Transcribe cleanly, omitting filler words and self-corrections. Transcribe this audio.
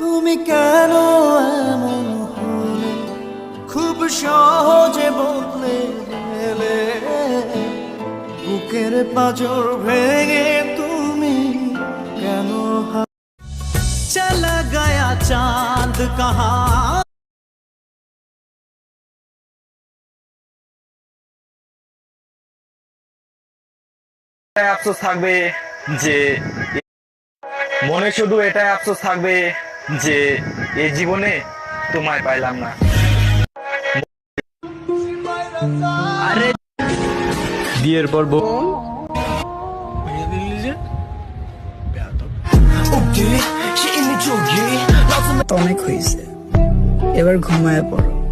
তুমি কেন এমন হলে, খুব সহজে বদলে গেলে, বুকের পাঁজর ভেঙে তুমি কেন চলা গয়া চাঁদ কাহা। আফসোস থাকবে যে মনে শুধু এটাই আফসোস থাকবে যে এই জীবনে তোমায় পাইলাম না। আরে বিয়ের পর অনেক হয়েছে, এবার ঘুমায় পড়ো।